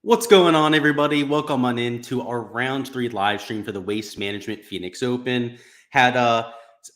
What's going on, everybody? Welcome on into our round three live stream for the Waste Management Phoenix Open. Had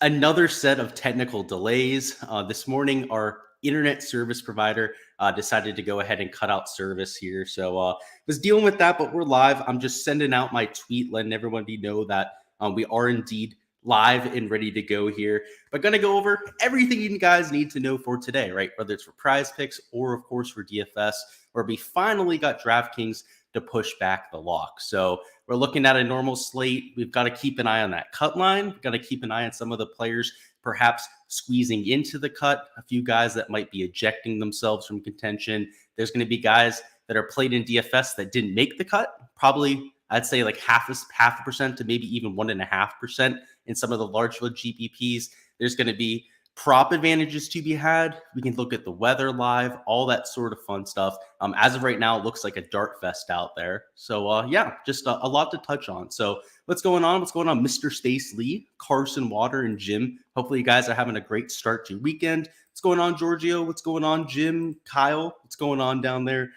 another set of technical delays. This morning, our internet service provider decided to go ahead and cut out service here. So was dealing with that, but we're live. I'm just sending out my tweet, letting everybody know that we are indeed live and ready to go here. But going to go over everything you guys need to know for today, right? Whether it's for prize picks or, of course, for DFS, where we finally got Draftkings to push back the lock. So we're looking at a normal slate. We've got to keep an eye on that cut line. We've got to keep an eye on some of the players perhaps squeezing into the cut, a few guys that might be ejecting themselves from contention. There's going to be guys that are played in DFS that didn't make the cut, probably I'd say like half a percent to maybe even 1.5% in some of the large field GPPs. There's going to be prop advantages to be had. We can look at the weather live, all that sort of fun stuff. As of right now, it looks like a dart fest out there. So yeah, just a lot to touch on. So what's going on? What's going on, Mr. Stace Lee, Carson Water, and Jim? Hopefully you guys are having a great start to your weekend. What's going on, Giorgio? What's going on, Jim? Kyle? What's going on down there?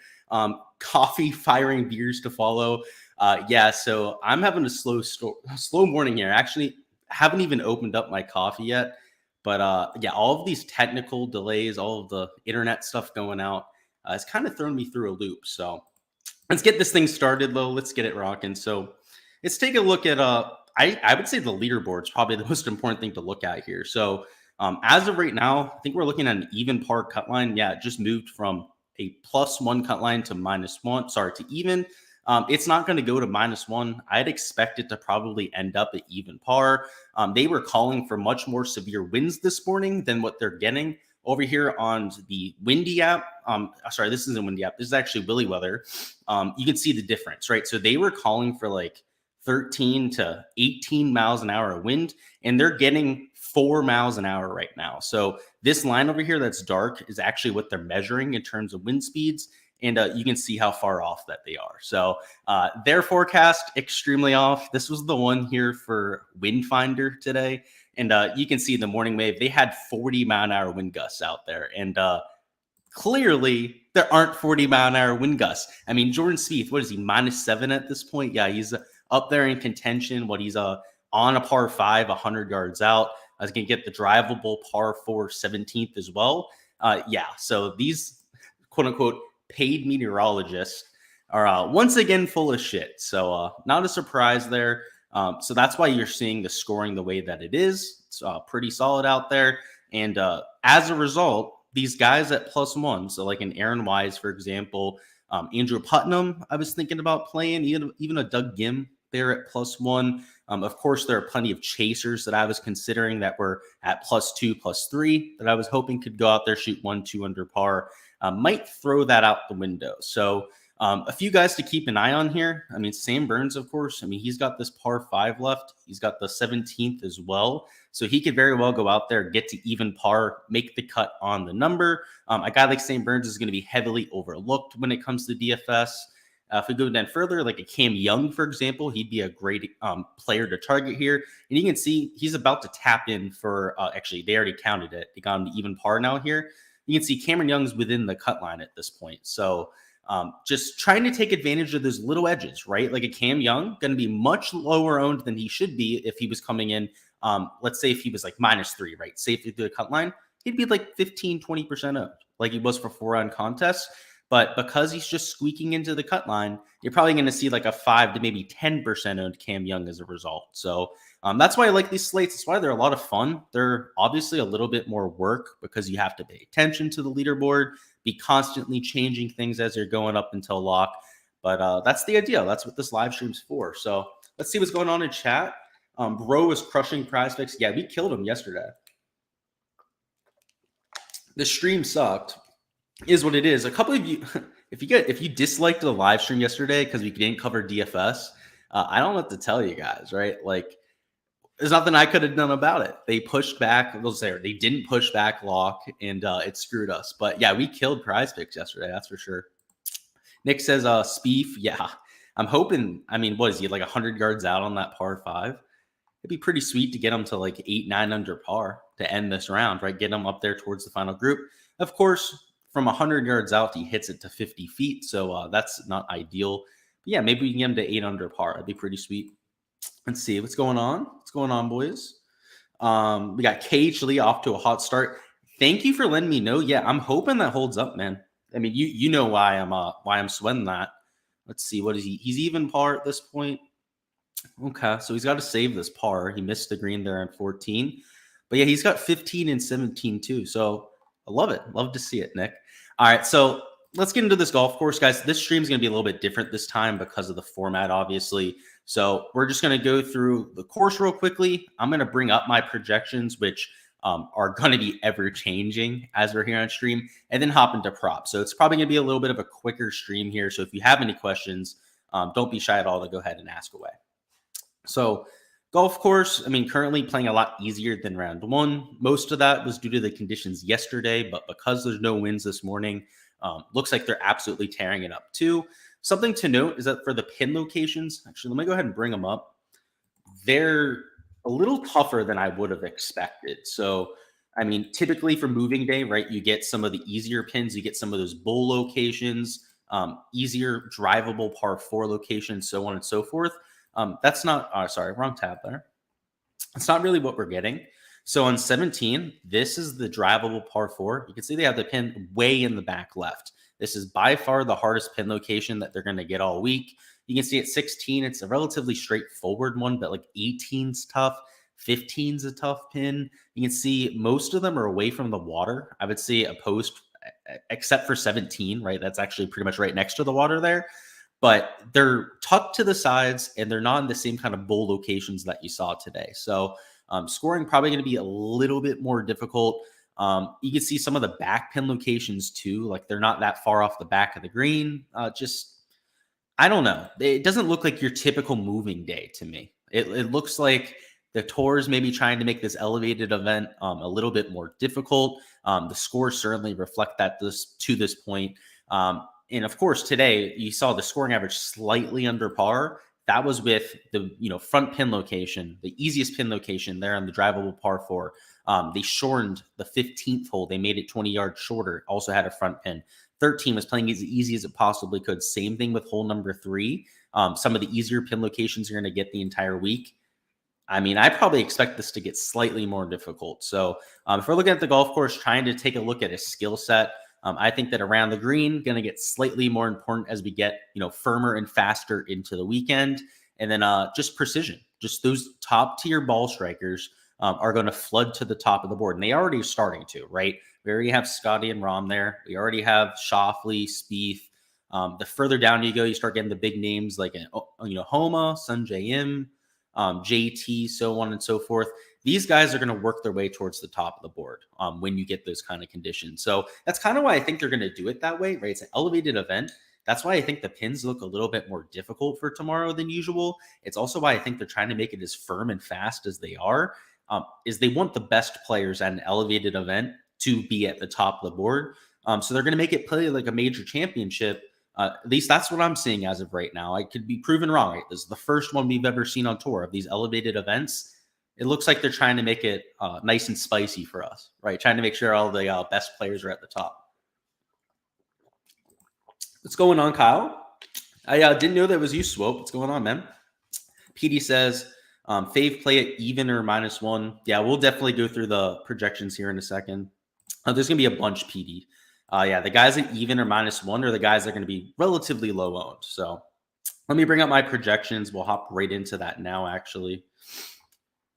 Coffee firing beers to follow. Yeah, so I'm having a slow morning here. Actually, haven't even opened up my coffee yet. But yeah, all of these technical delays, all of the internet stuff going out, it's kind of thrown me through a loop. So let's get this thing started, though. Let's get it rocking. So let's take a look at, I would say the leaderboard is probably the most important thing to look at here. So as of right now, I think we're looking at an even par cut line. Yeah, it just moved from a +1 cut line to -1, sorry, to even. It's not going to go to -1. I'd expect it to probably end up at even par. They were calling for much more severe winds this morning than what they're getting over here on the Windy app. Sorry, this isn't Windy app. This is actually Willy Weather. You can see the difference, right? So they were calling for like 13 to 18 miles an hour of wind, and they're getting 4 miles an hour right now. So this line over here that's dark is actually what they're measuring in terms of wind speeds. And you can see how far off that they are. So their forecast, extremely off. This was the one here for Windfinder today. And you can see the morning wave, they had 40-mile-an-hour wind gusts out there. And clearly, there aren't 40-mile-an-hour wind gusts. I mean, Jordan Spieth, what is he, -7 at this point? Yeah, he's up there in contention. He's on a par 5, 100 yards out. I was going to get the drivable par 4 17th as well. Yeah, so these quote-unquote paid meteorologists are once again full of shit. So not a surprise there. So that's why you're seeing the scoring the way that it is. It's pretty solid out there. And as a result, these guys at +1, so like an Aaron Wise, for example, Andrew Putnam, I was thinking about playing, even a Doug Gim there at +1. Of course, there are plenty of chasers that I was considering that were at +2, +3 that I was hoping could go out there, shoot 1-2 under par. Might throw that out the window. So a few guys to keep an eye on here. I mean, Sam Burns, of course. I mean, he's got this par 5 left. He's got the 17th as well. So he could very well go out there, get to even par, make the cut on the number. A guy like Sam Burns is going to be heavily overlooked when it comes to DFS. If we go down further, like a Cam Young, for example, he'd be a great player to target here. And you can see he's about to tap in for, actually, they already counted it. They got him to even par now here. You can see Cameron Young's within the cut line at this point. So just trying to take advantage of those little edges, right? Like a Cam Young, going to be much lower owned than he should be if he was coming in. Let's say if he was like -3, right? Safely through the cut line, he'd be like 15, 20% owned, like he was for 4-round contests. But because he's just squeaking into the cut line, you're probably going to see like a 5 to maybe 10% owned Cam Young as a result. So that's why I like these slates. That's why they're a lot of fun. They're obviously a little bit more work because you have to pay attention to the leaderboard, be constantly changing things as you're going up until lock. But that's the idea. That's what this live stream's for. So let's see what's going on in chat. Bro is crushing prize picks. Yeah, we killed him yesterday. The stream sucked. Is what it is. A couple of you, if you disliked the live stream yesterday because we didn't cover DFS, I don't know what to tell you guys, right? Like, there's nothing I could have done about it. They pushed back. They didn't push back lock, and it screwed us. But yeah, we killed prize picks yesterday. That's for sure. Nick says, Spieth. Yeah, I'm hoping. I mean, what is he like 100 yards out on that par 5? It'd be pretty sweet to get him to like 8-9 under par to end this round, right? Get him up there towards the final group. Of course, from 100 yards out, he hits it to 50 feet. So that's not ideal. But yeah, maybe we can get him to 8 under par. That'd be pretty sweet. Let's see what's going on. What's going on, boys? We got Gsluke off to a hot start. Thank you for letting me know. Yeah, I'm hoping that holds up, man. I mean, you know why I'm sweating that. Let's see, what is he? He's even par at this point. Okay, so he's got to save this par. He missed the green there on 14. But yeah, he's got 15 and 17 too. So I love it. Love to see it, Nick. All right, so let's get into this golf course, guys. This stream is going to be a little bit different this time because of the format, obviously. So we're just going to go through the course real quickly. I'm going to bring up my projections, which are going to be ever changing as we're here on stream, and then hop into props. So it's probably going to be a little bit of a quicker stream here. So if you have any questions, don't be shy at all to go ahead and ask away. So golf course, I mean, currently playing a lot easier than round one. Most of that was due to the conditions yesterday, but because there's no winds this morning, looks like they're absolutely tearing it up too. Something to note is that for the pin locations, actually, let me go ahead and bring them up. They're a little tougher than I would have expected. So, I mean, typically for moving day, right, you get some of the easier pins, you get some of those bowl locations, easier drivable par 4 locations, so on and so forth. That's not, sorry, wrong tab there. It's not really what we're getting. So on 17, this is the drivable par 4. You can see they have the pin way in the back left. This is by far the hardest pin location that they're going to get all week. You can see at 16, it's a relatively straightforward one, but like 18's tough. 15's a tough pin. You can see most of them are away from the water. I would say a post, except for 17, right? That's actually pretty much right next to the water there. But they're tucked to the sides and they're not in the same kind of bowl locations that you saw today. So scoring probably going to be a little bit more difficult. You can see some of the back pin locations too. Like they're not that far off the back of the green. I don't know. It doesn't look like your typical moving day to me. It looks like the tour is maybe trying to make this elevated event a little bit more difficult. The scores certainly reflect that to this point. And of course, today you saw the scoring average slightly under par. That was with the front pin location, the easiest pin location there on the drivable par 4. They shortened the 15th hole. They made it 20 yards shorter. Also had a front pin. 13 was playing as easy as it possibly could. Same thing with hole number 3. Some of the easier pin locations you're going to get the entire week. I mean, I probably expect this to get slightly more difficult. So if we're looking at the golf course, trying to take a look at a skill set, I think that around the green going to get slightly more important as we get, firmer and faster into the weekend. And then just precision, just those top tier ball strikers are going to flood to the top of the board. And they already are starting to, right? We already have Scotty and Rahm there. We already have Schauffele, Spieth. The further down you go, you start getting the big names like, Homa, Sungjae Im, JT, so on and so forth. These guys are going to work their way towards the top of the board when you get those kind of conditions. So that's kind of why I think they're going to do it that way, right? It's an elevated event. That's why I think the pins look a little bit more difficult for tomorrow than usual. It's also why I think they're trying to make it as firm and fast as they are, is they want the best players at an elevated event to be at the top of the board. So they're going to make it play like a major championship. At least that's what I'm seeing as of right now. I could be proven wrong. Right? This is the first one we've ever seen on tour of these elevated events. It looks like they're trying to make it nice and spicy for us, right? Trying to make sure all the best players are at the top. What's going on, Kyle? I didn't know that was you, Swope. What's going on, man? PD says, Fave play it even or -1. Yeah, we'll definitely go through the projections here in a second. There's going to be a bunch, PD. The guys at even or -1 are the guys that are going to be relatively low owned. So let me bring up my projections. We'll hop right into that now, actually.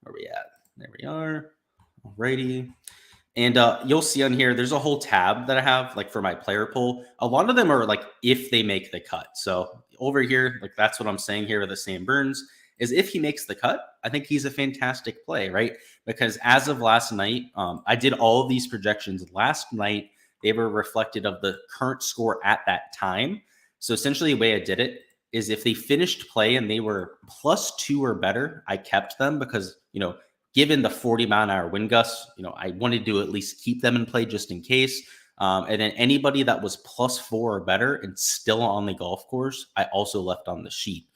Where are we at? There we are. Alrighty. And you'll see on here, there's a whole tab that I have like for my player pool. A lot of them are like if they make the cut. So over here, like that's what I'm saying here with the Sam Burns is if he makes the cut, I think he's a fantastic play, right? Because as of last night, I did all of these projections last night. They were reflected of the current score at that time. So essentially the way I did it is if they finished play and they were +2 or better, I kept them because, given the 40-mile-an-hour wind gusts, I wanted to at least keep them in play just in case. And then anybody that was +4 or better and still on the golf course, I also left on the sheet.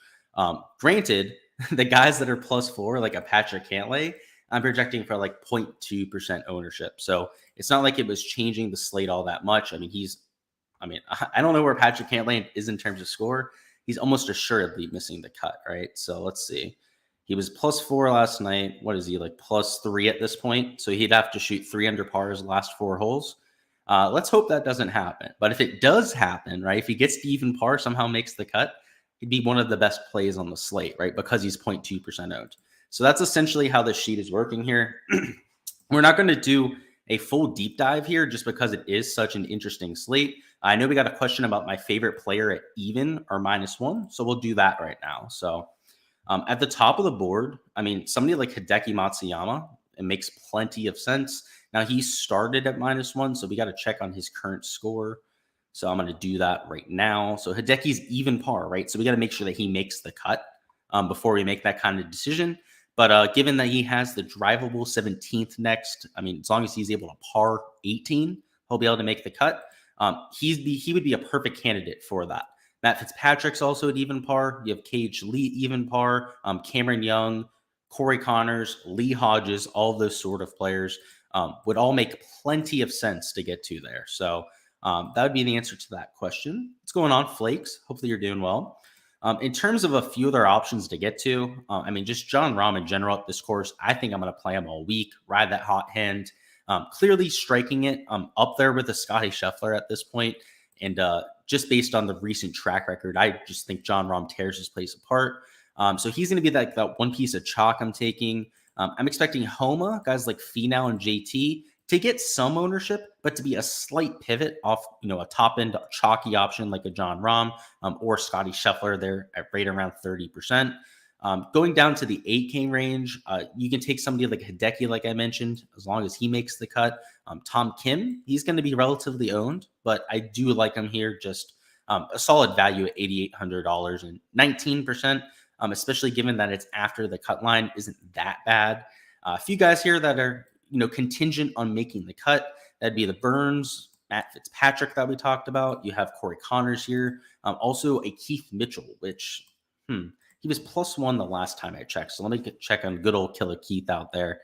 Granted, the guys that are +4, like a Patrick Cantlay, I'm projecting for like 0.2% ownership. So it's not like it was changing the slate all that much. I don't know where Patrick Cantland is in terms of score. He's almost assuredly missing the cut, right? So let's see. He was +4 last night. What is he, like +3 at this point? So he'd have to shoot 3 under par his last 4 holes. Let's hope that doesn't happen. But if it does happen, right, if he gets to even par, somehow makes the cut, he'd be one of the best plays on the slate, right, because he's 0.2% owned. So that's essentially how the sheet is working here. We're not going to do a full deep dive here just because it is such an interesting slate. I know we got a question about my favorite player at even or -1, so we'll do that right now. So at the top of the board, I mean, somebody like Hideki Matsuyama, it makes plenty of sense. Now, he started at -1, so we got to check on his current score. So I'm going to do that right now. So Hideki's even par, right? So we got to make sure that he makes the cut before we make that kind of decision. But given that he has the drivable 17th next, I mean, as long as he's able to par 18, he'll be able to make the cut. He would be a perfect candidate for that. Matt Fitzpatrick's also at even par. You have Gsluke even par, Cameron Young, Corey Connors, Lee Hodges, all those sort of players would all make plenty of sense to get to there. So that would be the answer to that question. What's going on, Flakes? Hopefully you're doing well. In terms of a few other options to get to, just Jon Rahm in general at this course, I think I'm going to play him all week, ride that hot hand, clearly striking it up there with the Scotty Scheffler at this point. And just based on the recent track record, I just think Jon Rahm tears his place apart. So he's going to be that one piece of chalk I'm taking. I'm expecting Homa, guys like Finau and JT, to get some ownership, but to be a slight pivot off, a top end chalky option like a Jon Rahm or Scotty Scheffler there at right around 30%. Going down to the 8K range, you can take somebody like Hideki, like I mentioned, as long as he makes the cut. Tom Kim, he's going to be relatively owned, but I do like him here. Just a solid value at $8,800 and 19%, especially given that it's after the cut line isn't that bad. A few guys here that are contingent on making the cut. That'd be the Burns, Matt Fitzpatrick that we talked about. You have Corey Connors here. Also a Keith Mitchell, which he was +1 the last time I checked. So let me check on good old Killer Keith out there.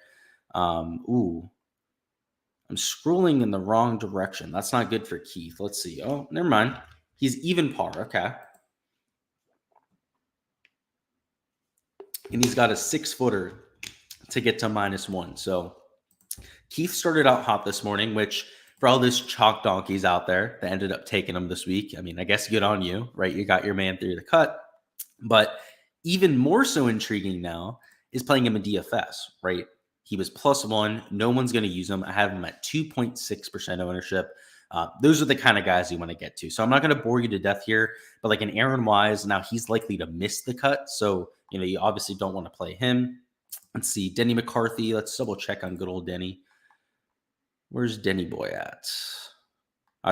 I'm scrolling in the wrong direction. That's not good for Keith. Let's see. Oh, never mind. He's even par. Okay. And he's got a 6-footer to get to -1. So Keith started out hot this morning, which for all those chalk donkeys out there that ended up taking him this week, I mean, I guess good on you, right? You got your man through the cut. But even more so intriguing now is playing him in DFS, right? He was +1. No one's going to use him. I have him at 2.6% ownership. Those are the kind of guys you want to get to. So I'm not going to bore you to death here, but like an Aaron Wise, now he's likely to miss the cut. So, you obviously don't want to play him. Let's see. Denny McCarthy. Let's double check on good old Denny. Where's Denny boy at?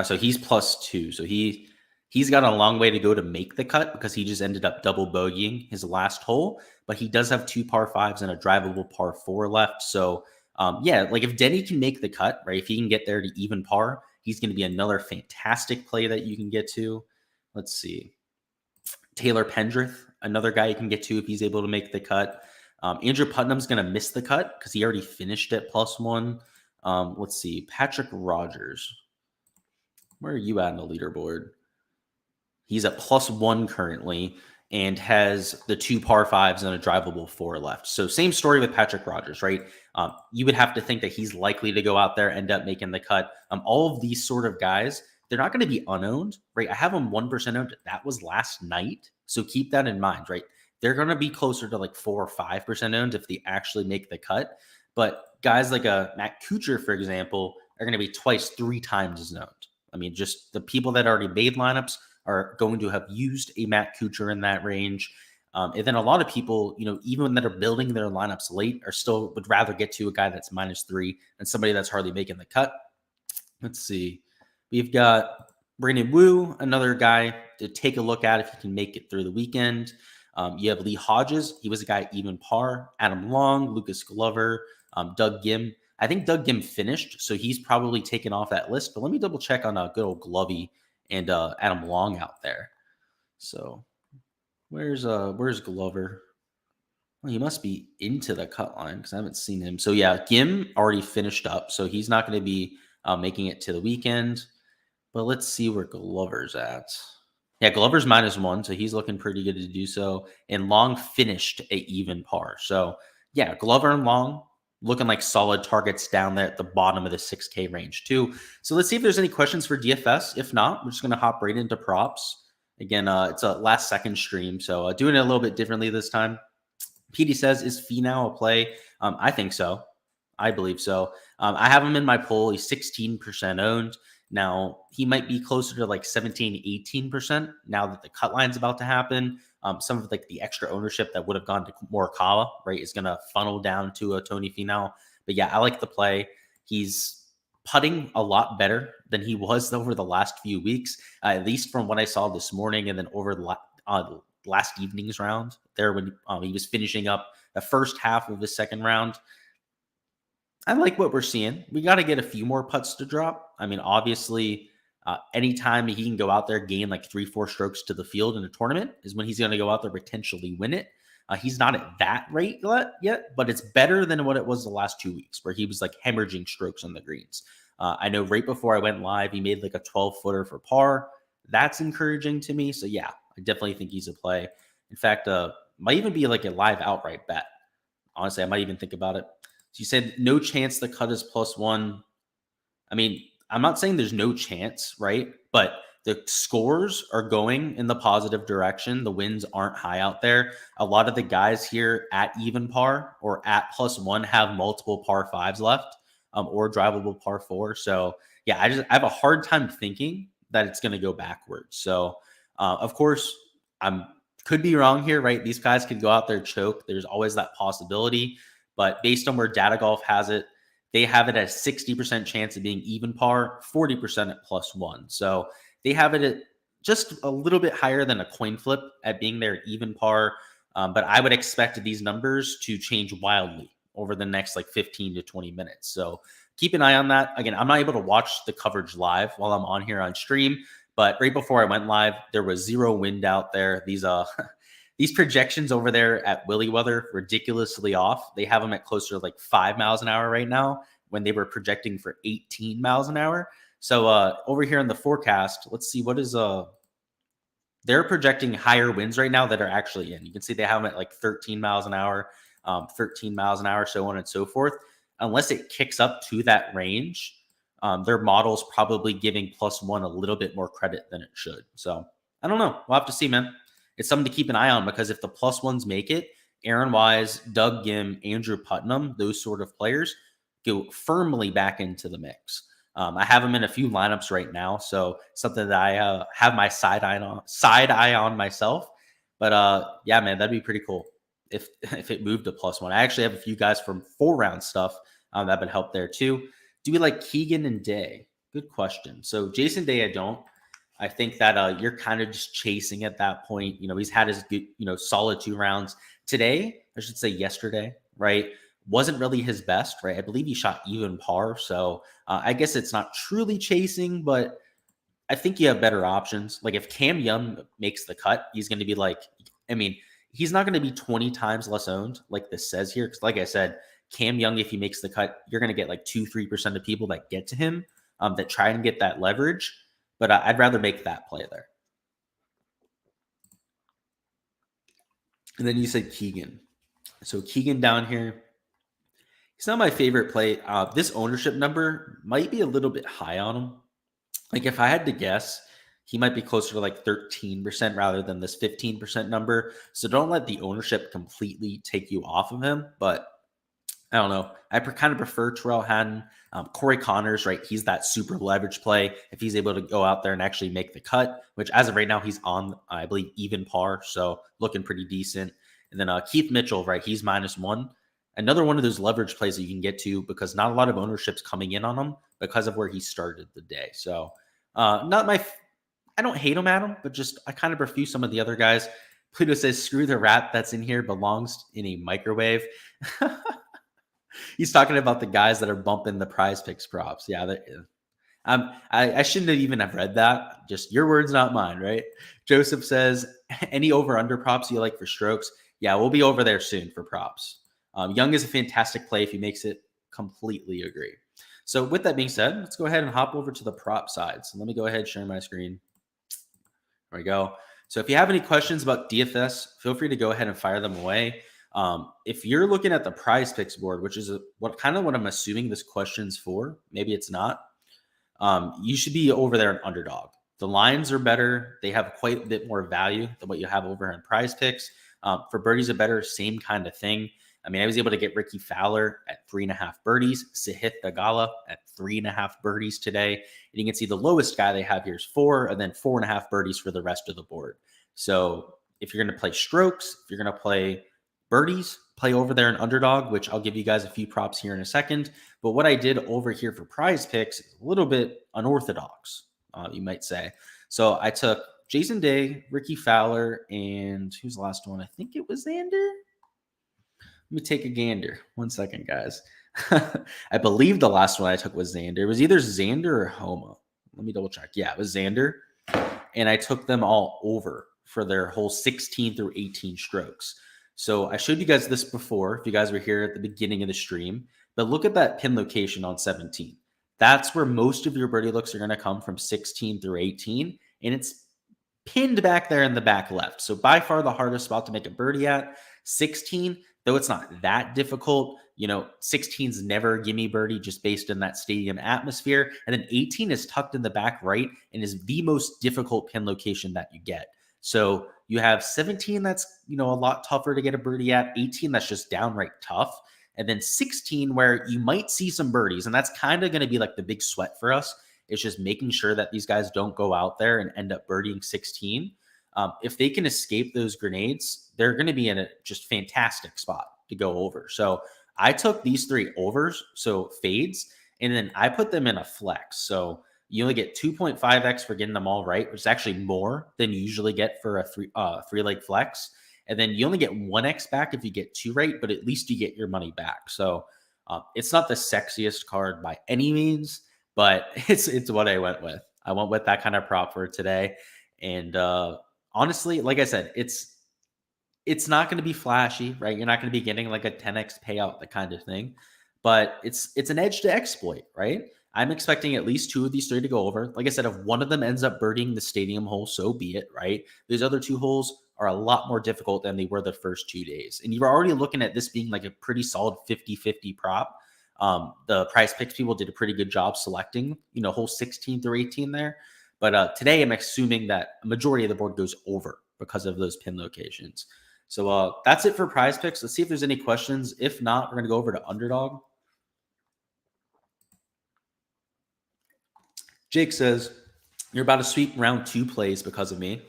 So he's +2. So he's got a long way to go to make the cut because he just ended up double bogeying his last hole. But he does have 2 par 5s and a drivable par 4 left. So like if Denny can make the cut, right? If he can get there to even par, he's going to be another fantastic play that you can get to. Let's see. Taylor Pendrith, another guy you can get to if he's able to make the cut. Andrew Putnam's going to miss the cut because he already finished at +1. Let's see. Patrick Rogers. Where are you at in the leaderboard? He's at +1 currently and has the 2 par 5s and a drivable 4 left. So same story with Patrick Rogers, right? You would have to think that he's likely to go out there, end up making the cut. All of these sort of guys, they're not going to be unowned, right? I have them 1% owned. That was last night. So keep that in mind, right? They're going to be closer to like 4 or 5% owned if they actually make the cut. But guys like a Matt Kuchar, for example, are going to be 2-3 times as owned. I mean, just the people that already made lineups are going to have used a Matt Kuchar in that range. And then a lot of people, even that are building their lineups late would rather get to a guy that's -3 than somebody that's hardly making the cut. Let's see. We've got Brandon Wu, another guy to take a look at if he can make it through the weekend. You have Lee Hodges. He was a guy even par. Adam Long, Lucas Glover, Doug Gim. I think Doug Gim finished, so he's probably taken off that list. But let me double check on good old Glovey and Adam Long out there. So where's Glover? Well, he must be into the cut line because I haven't seen him. So yeah, Gim already finished up, so he's not going to be making it to the weekend. But let's see where Glover's at. Yeah, Glover's -1, so he's looking pretty good to do so. And Long finished at even par. So yeah, Glover and Long looking like solid targets down there at the bottom of the 6K range too. So let's see if there's any questions for DFS. If not, we're just going to hop right into props. Again, it's a last second stream, so doing it a little bit differently this time. PD says, is Finau a play? I think so. I believe so. I have him in my poll. He's 16% owned. Now, he might be closer to like 17, 18% now that the cut line's about to happen. Some of like the extra ownership that would have gone to Morikawa, right, is going to funnel down to a Tony Finau. But yeah, I like the play. He's putting a lot better than he was over the last few weeks, at least from what I saw this morning and then over the last evening's round there when he was finishing up the first half of his second round. I like what we're seeing. We got to get a few more putts to drop. I mean, obviously, anytime he can go out there, gain like 3-4 strokes to the field in a tournament is when he's going to go out there, potentially win it. He's not at that rate yet, but it's better than what it was the last 2 weeks where he was like hemorrhaging strokes on the greens. I know right before I went live, he made like a 12-footer for par. That's encouraging to me. So yeah, I definitely think he's a play. In fact, might even be like a live outright bet. Honestly, I might even think about it. So you said no chance the cut is +1. I mean, I'm not saying there's no chance, right? But the scores are going in the positive direction. The winds aren't high out there. A lot of the guys here at even par or at +1 have multiple par fives left, or drivable par 4. So yeah, I have a hard time thinking that it's going to go backwards. So of course, could be wrong here, right? These guys could go out there choke. There's always that possibility. But based on where Data Golf has it, they have it at 60% chance of being even par, 40% at +1. So they have it at just a little bit higher than a coin flip at being there at even par. But I would expect these numbers to change wildly over the next like 15 to 20 minutes. So keep an eye on that. Again, I'm not able to watch the coverage live while I'm on here on stream. But right before I went live, there was zero wind out there. These projections over there at Willy Weather, ridiculously off. They have them at closer to like 5 miles an hour right now when they were projecting for 18 miles an hour. So over here in the forecast, let's see what is they're projecting higher winds right now that are actually in. You can see they have them at like 13 miles an hour, 13 miles an hour, so on and so forth. Unless it kicks up to that range, their model's probably giving +1 a little bit more credit than it should. So I don't know. We'll have to see, man. It's something to keep an eye on because if the +1s make it, Aaron Wise, Doug Gim, Andrew Putnam, those sort of players go firmly back into the mix. I have them in a few lineups right now, so something that I have my side eye on myself. But yeah, man, that'd be pretty cool if it moved to +1. I actually have a few guys from 4-round stuff that would help there too. Do we like Keegan and Day? Good question. So Jason Day, I don't. I think that you're kind of just chasing at that point. You know, he's had his good, solid 2 rounds. Today, I should say yesterday, right? Wasn't really his best, right? I believe he shot even par. So I guess it's not truly chasing, but I think you have better options. Like if Cam Young makes the cut, he's going to be like, I mean, he's not going to be 20 times less owned like this says here. Because like I said, Cam Young, if he makes the cut, you're going to get like 2-3% of people that get to him that try and get that leverage. But I'd rather make that play there. And then you said Keegan. So Keegan down here, he's not my favorite play. This ownership number might be a little bit high on him. Like if I had to guess, he might be closer to like 13% rather than this 15% number. So don't let the ownership completely take you off of him. But I don't know. I kind of prefer Terrell Hatton. Corey Connors, right? He's that super leverage play. If he's able to go out there and actually make the cut, which as of right now, he's on, I believe, even par. So looking pretty decent. And then Keith Mitchell, right? He's -1. Another one of those leverage plays that you can get to because not a lot of ownership's coming in on him because of where he started the day. So I don't hate him, Adam, but just I kind of refuse some of the other guys. Pluto says, screw the rat that's in here belongs in a microwave. He's talking about the guys that are bumping the prize picks props. Yeah. I shouldn't have even have read that. Just your words, not mine, right? Joseph says, any over-under props you like for strokes? Yeah, we'll be over there soon for props. Young is a fantastic play if he makes it. Completely agree. So with that being said, let's go ahead and hop over to the prop side. So let me go ahead and share my screen. There we go. So if you have any questions about DFS, feel free to go ahead and fire them away. If you're looking at the prize picks board, which is what I'm assuming this question's for, maybe it's not, you should be over there in underdog. The lines are better. They have quite a bit more value than what you have over in prize picks. For birdies are better, same kind of thing. I mean, I was able to get Ricky Fowler at 3.5 birdies, Sahith Theegala at 3.5 birdies today. And you can see the lowest guy they have here is 4, and then 4.5 birdies for the rest of the board. So if you're going to play strokes, if you're going to play birdies, play over there in underdog, which I'll give you guys a few props here in a second. But what I did over here for prize picks is a little bit unorthodox, you might say. So I took Jason Day, Ricky Fowler, and who's the last one? I think it was Xander. Let me take a gander. 1 second, guys. I believe the last one I took was Xander. It was either Xander or Homa. Let me double check. Yeah, it was Xander. And I took them all over for their whole 16 through 18 strokes. So I showed you guys this before, if you guys were here at the beginning of the stream. But look at that pin location on 17. That's where most of your birdie looks are going to come from 16 through 18. And it's pinned back there in the back left. So by far the hardest spot to make a birdie at. 16, though it's not that difficult, 16's never a gimme birdie just based on that stadium atmosphere. And then 18 is tucked in the back right and is the most difficult pin location that you get. So you have 17 that's, a lot tougher to get a birdie at, 18 that's just downright tough, and then 16 where you might see some birdies. And that's kind of going to be like the big sweat for us. It's just making sure that these guys don't go out there and end up birdieing 16. If they can escape those grenades, they're going to be in a just fantastic spot to go over. So I took these 3 overs, so fades, and then I put them in a flex. So you only get 2.5x for getting them all right, which is actually more than you usually get for a three-leg flex. And then you only get 1x back if you get 2 right, but at least you get your money back. So it's not the sexiest card by any means, but it's what I went with. I went with that kind of prop for today. And honestly, like I said, it's not going to be flashy, right? You're not going to be getting like a 10x payout, the kind of thing, but it's an edge to exploit, right? I'm expecting at least 2 of these 3 to go over. Like I said, if one of them ends up birdieing the stadium hole, so be it, right? These other 2 holes are a lot more difficult than they were the first 2 days. And you're already looking at this being like a pretty solid 50-50 prop. The prize picks people did a pretty good job selecting, hole 16 through 18 there. But today I'm assuming that a majority of the board goes over because of those pin locations. So that's it for prize picks. Let's see if there's any questions. If not, we're going to go over to underdog. Jake says, you're about to sweep round 2 plays because of me.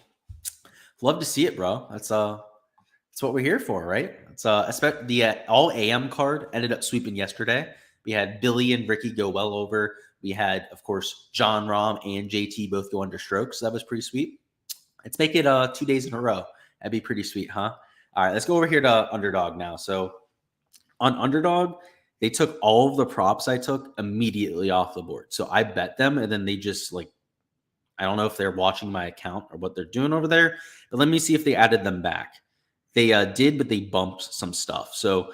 Love to see it, bro. That's what we're here for, right? It's the all AM card ended up sweeping yesterday. We had Billy and Ricky go well over. We had, of course, John Rahm and JT both go under strokes. So that was pretty sweet. Let's make it 2 days in a row. That'd be pretty sweet, huh? All right, let's go over here to underdog now. So on underdog, they took all of the props I took immediately off the board. So I bet them, and then they just I don't know if they're watching my account or what they're doing over there, but let me see if they added them back. They did, but they bumped some stuff. So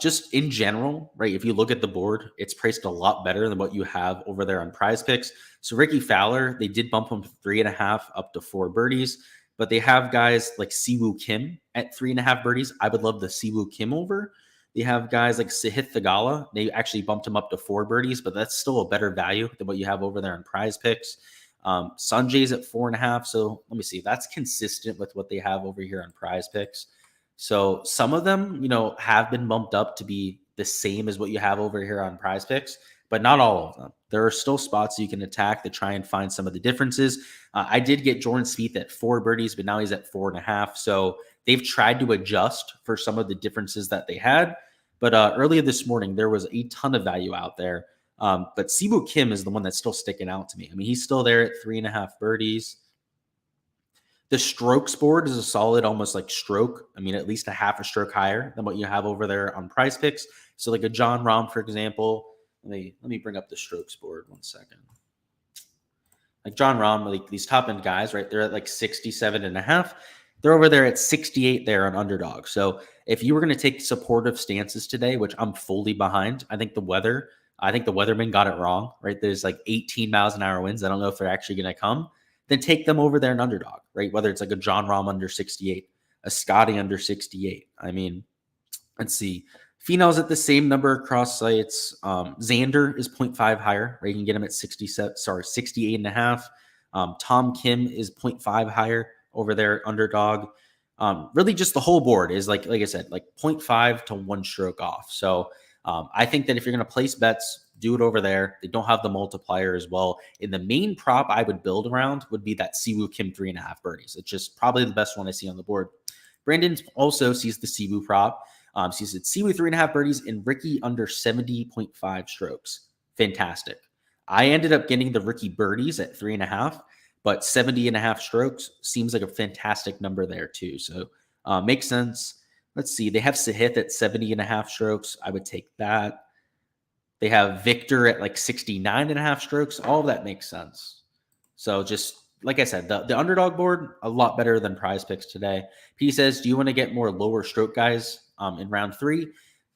just in general, right, if you look at the board, it's priced a lot better than what you have over there on prize picks. So Ricky Fowler, they did bump him from 3.5 up to 4 birdies, but they have guys like Siwoo Kim at 3.5 birdies. I would love the Siwoo Kim over. They have guys like Sahith Theegala. They actually bumped him up to 4 birdies, but that's still a better value than what you have over there on prize picks. Sanjay's at 4.5. So let me see. That's consistent with what they have over here on prize picks. So some of them, have been bumped up to be the same as what you have over here on prize picks, but not all of them. There are still spots you can attack to try and find some of the differences. I did get Jordan Spieth at 4 birdies, but now he's at 4.5. So they've tried to adjust for some of the differences that they had. But earlier this morning, there was a ton of value out there. But Siwoo Kim is the one that's still sticking out to me. I mean, he's still there at 3.5 birdies. The strokes board is a solid, almost like stroke. I mean, at least a half a stroke higher than what you have over there on prize picks. So like a John Rahm, for example, let me bring up the strokes board 1 second. Like John Rahm, like these top end guys, right? They're at like 67.5. They're over there at 68 there on underdog. So if you were going to take supportive stances today, which I'm fully behind, I think the weathermen got it wrong, right? There's like 18 miles an hour winds. I don't know if they're actually going to come. Then take them over there in underdog, right? Whether it's like a John Rahm under 68, a Scotty under 68. I mean, let's see. Finau's at the same number across sites. Xander is 0.5 higher, right? You can get him at 68 and a half. Tom Kim is 0.5 higher over there, underdog. Really just the whole board is like I said, like 0.5 to 1 stroke off. So I think that if you're going to place bets, do it over there. They don't have the multiplier as well. And the main prop I would build around would be that Siwoo Kim 3.5 birdies. It's just probably the best one I see on the board. Brandon also sees the Siwoo prop. Sees it Siwoo 3.5 birdies and Ricky under 70.5 strokes. Fantastic. I ended up getting the Ricky birdies at 3.5, but 70.5 strokes seems like a fantastic number there too. So makes sense. Let's see. They have Sahith at 70.5 strokes. I would take that. They have Victor at like 69.5 strokes. All of that makes sense. So just like I said, the underdog board, a lot better than Prize Picks today. P says, do you want to get more lower stroke guys in round 3?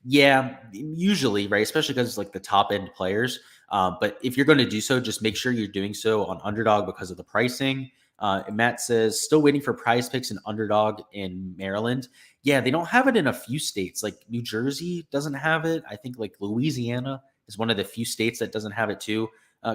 Yeah, usually, right? Especially because it's like the top end players. But if you're going to do so, just make sure you're doing so on underdog because of the pricing. And Matt says, still waiting for Prize Picks and underdog in Maryland. Yeah, they don't have it in a few states. Like New Jersey doesn't have it. I think like Louisiana is one of the few states that doesn't have it too.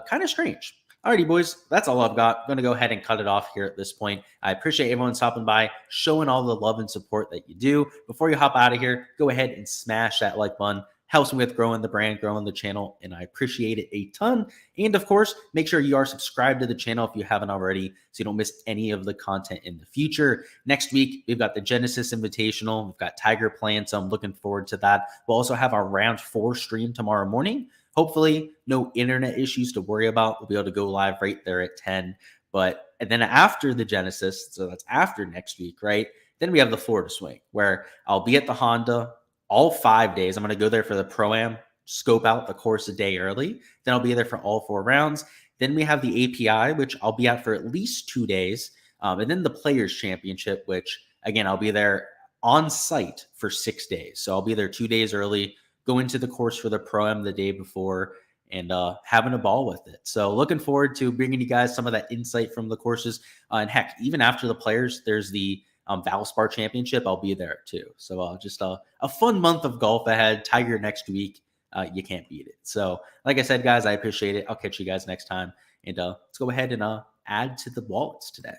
Kind of strange. Alrighty, boys, that's all I've got. I'm going to go ahead and cut it off here at this point. I appreciate everyone stopping by, showing all the love and support that you do. Before you hop out of here, go ahead and smash that like button. Helps me with growing the brand, growing the channel, and I appreciate it a ton. And of course, make sure you are subscribed to the channel if you haven't already so you don't miss any of the content in the future. Next week, we've got the Genesis Invitational. We've got Tiger playing, so I'm looking forward to that. We'll also have our round 4 stream tomorrow morning. Hopefully, no internet issues to worry about. We'll be able to go live right there at 10. And then after the Genesis, so that's after next week, right? Then we have the Florida Swing, where I'll be at the Honda all 5 days. I'm going to go there for the Pro-Am, scope out the course a day early. Then I'll be there for all 4 rounds. Then we have the API, which I'll be at for at least 2 days. And then the Players Championship, which, again, I'll be there on site for 6 days. So I'll be there 2 days early, go into the course for the Pro-Am the day before, and having a ball with it. So looking forward to bringing you guys some of that insight from the courses. And heck, even after the Players, there's the Valspar Championship. I'll be there too. So just a fun month of golf ahead. Tiger next week. You can't beat it. So like I said, guys, I appreciate it. I'll catch you guys next time. And let's go ahead and add to the wallets today.